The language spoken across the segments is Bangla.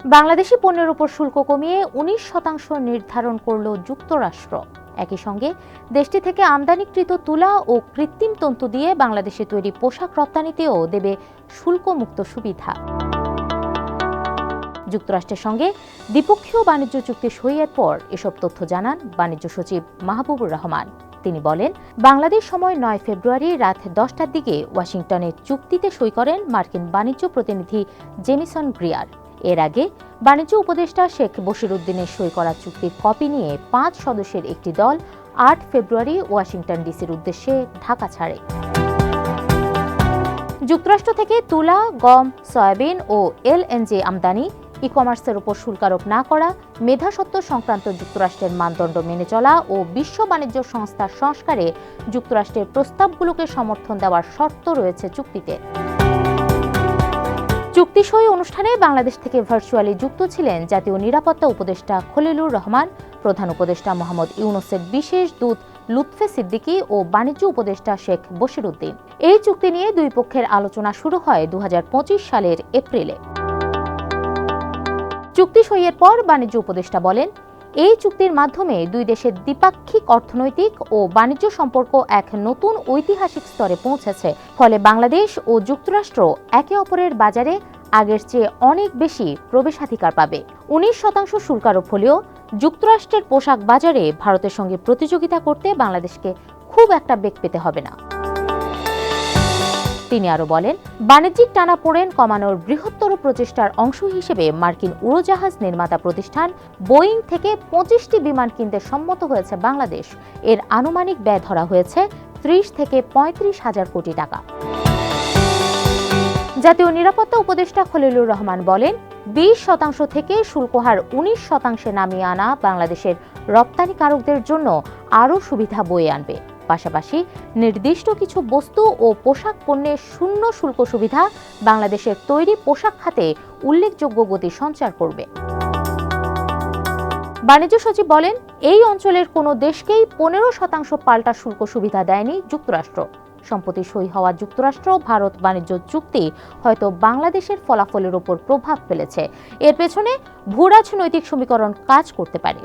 বাংলাদেশি পণ্যের উপর শুল্ক কমিয়ে ১৯% নির্ধারণ করল যুক্তরাষ্ট্র। একই সঙ্গে দেশটি থেকে আমদানিকৃত তুলা ও কৃত্রিম তন্তু দিয়ে বাংলাদেশে তৈরি পোশাক রপ্তানিতেও দেবে শুল্কমুক্ত সুবিধা। যুক্তরাষ্ট্রের সঙ্গে দ্বিপক্ষীয় বাণিজ্য চুক্তি সইয়ের পর এসব তথ্য জানান বাণিজ্য সচিব মাহবুবুর রহমান। তিনি বলেন, বাংলাদেশ সময় ৯ ফেব্রুয়ারি রাত ১০টার দিকে ওয়াশিংটনে চুক্তিতে সই করেন মার্কিন বাণিজ্য প্রতিনিধি জেমিসন গ্রিয়ার। এর আগে বাণিজ্য উপদেষ্টা শেখ বশিরউদ্দিনের সই করা চুক্তির কপি নিয়ে ৫ সদস্যের একটি দল ৮ ফেব্রুয়ারি ওয়াশিংটন ডিসির উদ্দেশ্যে ঢাকা ছাড়ে। যুক্তরাষ্ট্র থেকে তুলা, গম, সয়াবিন ও এলএনজি আমদানি, ই কমার্সের উপর শুল্ক আরোপ না করা, মেধাস্বত্ব সংক্রান্ত যুক্তরাষ্ট্রের মানদণ্ড মেনে চলা ও বিশ্ব বাণিজ্য সংস্থার সংস্কারে যুক্তরাষ্ট্রের প্রস্তাবগুলোকে সমর্থন দেওয়ার শর্ত রয়েছে চুক্তিতে। চুক্তি সই অনুষ্ঠানে বাংলাদেশ থেকে ভার্চুয়ালি যুক্ত ছিলেন জাতীয় নিরাপত্তা উপদেষ্টা খলিলুর রহমান, প্রধান উপদেষ্টা মোহাম্মদ ইউনূসের বিশেষ দূত লুৎফে সিদ্দিকী ও বাণিজ্য উপদেষ্টা শেখ বশিরউদ্দিন। এই চুক্তি নিয়ে দুই পক্ষের আলোচনা শুরু হয় ২০২৫ সালের এপ্রিলে। চুক্তি সইয়ের পর বাণিজ্য উপদেষ্টা বলেন, এই চুক্তির মাধ্যমে দুই দেশের দ্বিপাক্ষিক অর্থনৈতিক ও বাণিজ্য সম্পর্ক এক নতুন ঐতিহাসিক স্তরে পৌঁছেছে। ফলে বাংলাদেশ ও যুক্তরাষ্ট্র একে অপরের বাজারে আগের চেয়ে অনেক বেশি প্রবেশাধিকার পাবে। ১৯% শুল্ক আরোপ হলেও যুক্তরাষ্ট্রের পোশাক বাজারে ভারতের সঙ্গে প্রতিযোগিতা করতে বাংলাদেশকে খুব একটা বেগ পেতে হবে না। তিনি আরও বলেন, বাণিজ্যিক টানাপোড়েন কমানোর বৃহত্তর প্রচেষ্টার অংশ হিসেবে মার্কিন উড়োজাহাজ নির্মাতা প্রতিষ্ঠান বোয়িং থেকে ২৫টি বিমান কিনতে সম্মত হয়েছে বাংলাদেশ। এর আনুমানিক ব্যয় ধরা হয়েছে ৩০ থেকে ৩৫ হাজার কোটি টাকা। জাতীয় নিরাপত্তা উপদেষ্টা খলিলুর রহমান বলেন, ২০% থেকে শুল্কহার ১৯% নামিয়ে আনা বাংলাদেশের রপ্তানিকারকদের জন্য আরও সুবিধা বয়ে আনবে। পাশাপাশি নির্দিষ্ট কিছু বস্তু ও পোশাক পণ্যের শূন্য শুল্ক সুবিধা বাংলাদেশের তৈরি পোশাক খাতে উল্লেখযোগ্য গতি সঞ্চার করবে। বাণিজ্য সচিব বলেন, এই অঞ্চলের কোনো দেশকেই ১৫% পাল্টা শুল্ক সুবিধা দেয়নি যুক্তরাষ্ট্র। সম্প্রতি সই হওয়া যুক্তরাষ্ট্র ভারত বাণিজ্য চুক্তি হয়তো বাংলাদেশের ফলাফলের উপর প্রভাব ফেলেছে। এর পেছনে ভূরাজনৈতিক সমীকরণ কাজ করতে পারে।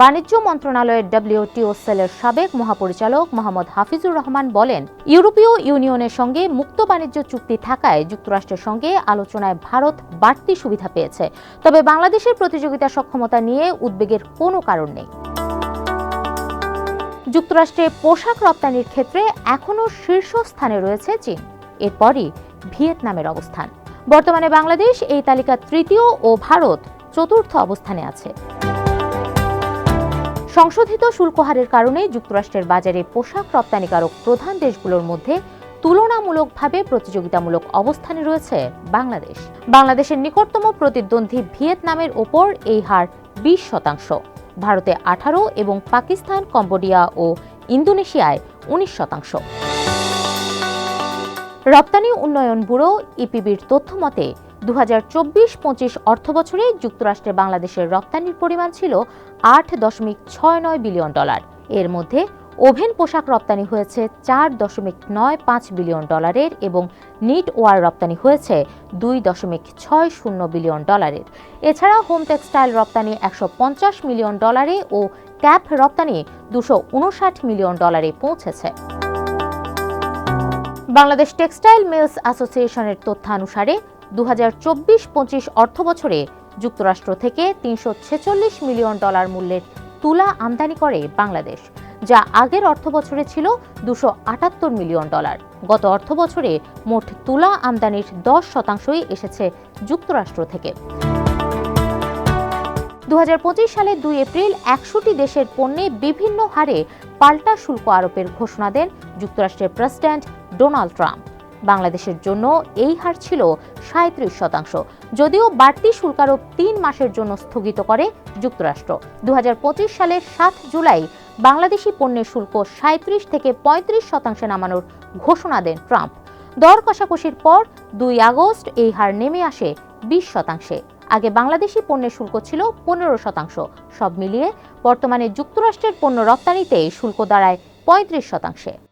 বাণিজ্য মন্ত্রণালয়ের ডব্লিউটিও সেলের সাবেক মহাপরিচালক মোহাম্মদ হাফিজুর রহমান বলেন, ইউরোপীয় ইউনিয়নের সঙ্গে মুক্ত বাণিজ্য চুক্তি থাকায় যুক্তরাষ্ট্রের সঙ্গে আলোচনায় ভারত বাড়তি সুবিধা পেয়েছে। তবে বাংলাদেশের প্রতিযোগিতা সক্ষমতা নিয়ে উদ্বেগের কোনো কারণ নেই। যুক্তরাষ্ট্রে পোশাক রপ্তানির ক্ষেত্রে এখনও শীর্ষস্থানে রয়েছে চীন, এরপরই ভিয়েতনামের অবস্থান। বর্তমানে বাংলাদেশ এই তালিকার তৃতীয় ও ভারত চতুর্থ অবস্থানে আছে। সংশোধিত শুল্ক হারের কারণে যুক্তরাষ্ট্রের বাজারে পোশাক রপ্তানিকারক প্রধান দেশগুলোর মধ্যে তুলনামূলকভাবে প্রতিযোগিতামূলক অবস্থানে রয়েছে বাংলাদেশ। বাংলাদেশের নিকটতম প্রতিদ্বন্দ্বী ভিয়েতনামের ওপর এই হার ২০%, ভারতে ১৮% এবং পাকিস্তান, কম্বোডিয়া ও ইন্দোনেশিয়ায় ১৯%। রপ্তানি উন্নয়ন ব্যুরো ইপিবির তথ্য মতে ২০২৪-২৫ অর্থবছরে যুক্তরাষ্ট্রে বাংলাদেশের রপ্তানির পরিমাণ ছিল $৮.৬৯ বিলিয়ন। এর মধ্যে ওভেন পোশাক রপ্তানি হয়েছে $৪.৯৫ বিলিয়ন এবং নিট ওয়ার রপ্তানি হয়েছে $২.৬০ বিলিয়ন। এছাড়া হোম টেক্সটাইল রপ্তানি $১৫০ মিলিয়ন ও ক্যাপ রপ্তানি $২৫৯ মিলিয়ন পৌঁছেছে। বাংলাদেশ টেক্সটাইল মিলস অ্যাসোসিয়েশনের তথ্যানুসারে ২০২৪-২৫ অর্থবছরে যুক্তরাষ্ট্র থেকে $৩৪৬ মিলিয়ন মূল্যের তুলা আমদানি করে বাংলাদেশ, যা আগের অর্থবছরে ছিল $২৭৮ মিলিয়ন। গত অর্থবছরে মোট তুলা আমদানির 10%ই এসেছে যুক্তরাষ্ট্র থেকে। ২০২৫ সালের ২ এপ্রিল ১০০টি দেশের পণ্যে বিভিন্ন হারে পাল্টা শুল্ক আরোপের ঘোষণা দেন যুক্তরাষ্ট্রের প্রেসিডেন্ট ডোনাল্ড ট্রাম্প। বাংলাদেশের জন্য এই হার ছিল ৩৭%, যদিও বাড়তি শুল্ক আরোপ ৩ মাসের জন্য স্থগিত করে যুক্তরাষ্ট্র। ২০২৫ সালের ৭ জুলাই বাংলাদেশি পণ্যের শুল্ক ৩৭ থেকে ৩৫% নামানোর ঘোষণা দেন ট্রাম্প। দর কষাকষির পর ২ আগস্ট এই হার নেমে আসে 20%। আগে বাংলাদেশি পণ্যের শুল্ক ছিল 15%। সব মিলিয়ে বর্তমানে যুক্তরাষ্ট্রের পণ্য রপ্তানিতে শুল্ক দাঁড়ায় 35%।